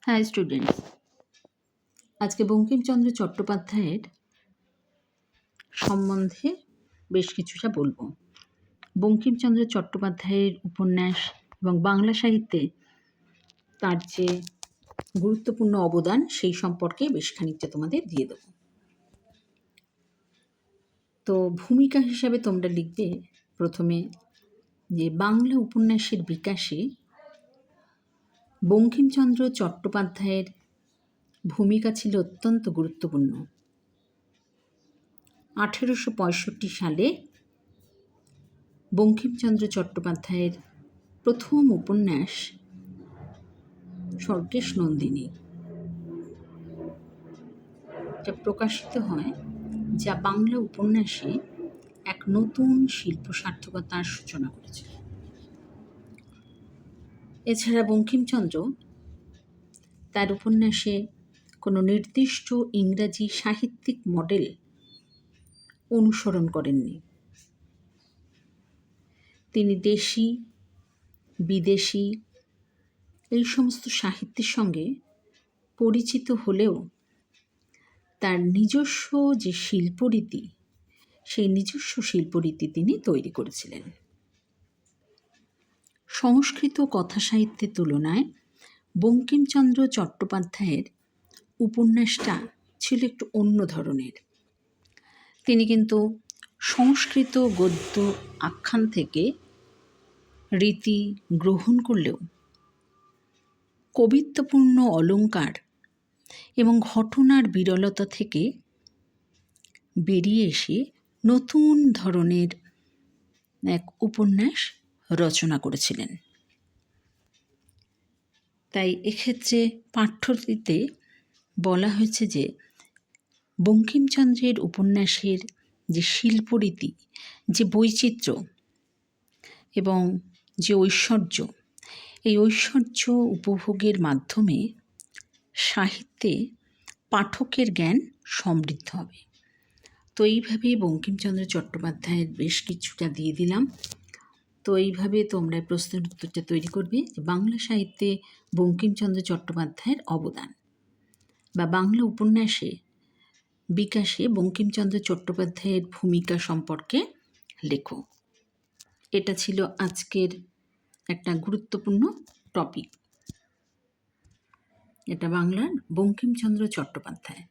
High students, আজকে বঙ্কিমচন্দ্র চট্টোপাধ্যায়ের সম্বন্ধে বেশ কিছুটা বলবো। বঙ্কিমচন্দ্র চট্টোপাধ্যায়ের উপন্যাস এবং বাংলা সাহিত্যে তার যে গুরুত্বপূর্ণ অবদান সেই সম্পর্কে বেশ খানিকটা তোমাদের দিয়ে দেব। তো ভূমিকা হিসাবে তোমরা লিখবে প্রথমে যে বাংলা উপন্যাসের বিকাশে বঙ্কিমচন্দ্র চট্টোপাধ্যায়ের ভূমিকা ছিল অত্যন্ত গুরুত্বপূর্ণ। 1865 সালে বঙ্কিমচন্দ্র চট্টোপাধ্যায়ের প্রথম উপন্যাস স্বর্গেশ নন্দিনী যা প্রকাশিত হয়, যা বাংলা উপন্যাসে এক নতুন শিল্প সার্থকতার সূচনা করেছে। এছাড়া বঙ্কিমচন্দ্র তার উপন্যাসে কোনো নির্দিষ্ট ইংরাজি সাহিত্যিক মডেল অনুসরণ করেননি। তিনি দেশি বিদেশি এই সমস্ত সাহিত্যের সঙ্গে পরিচিত হলেও তার নিজস্ব যে শিল্পরীতি, সেই নিজস্ব শিল্পরীতি তিনি তৈরি করেছিলেন। সংস্কৃত কথা সাহিত্যের তুলনায় বঙ্কিমচন্দ্র চট্টোপাধ্যায়ের উপন্যাসটা ছিল একটু অন্য ধরনের। তিনি কিন্তু সংস্কৃত গদ্য আখ্যান থেকে রীতি গ্রহণ করলেও কবিত্বপূর্ণ অলঙ্কার এবং ঘটনার বিরলতা থেকে বেরিয়ে এসে নতুন ধরনের এক উপন্যাস রচনা করেছিলেন। তাই এক্ষেত্রে পাঠ্যটিতে বলা হয়েছে যে বঙ্কিমচন্দ্রের উপন্যাসের যে শিল্পরীতি, যে বৈচিত্র্য এবং যে ঐশ্বর্য, এই ঐশ্বর্য উপভোগের মাধ্যমে সাহিত্যে পাঠকের জ্ঞান সমৃদ্ধ হবে। তো এইভাবেই বঙ্কিমচন্দ্র চট্টোপাধ্যায়ের বেশ কিছুটা দিয়ে দিলাম। তো এইভাবে তোমরা প্রশ্নের উত্তরটা তৈরি করবে যে বাংলা সাহিত্যে বঙ্কিমচন্দ্র চট্টোপাধ্যায়ের অবদান বা বাংলা উপন্যাসে বিকাশে বঙ্কিমচন্দ্র চট্টোপাধ্যায়ের ভূমিকা সম্পর্কে লেখো। এটা ছিল আজকের একটা গুরুত্বপূর্ণ টপিক। এটা বাংলার বঙ্কিমচন্দ্র চট্টোপাধ্যায়।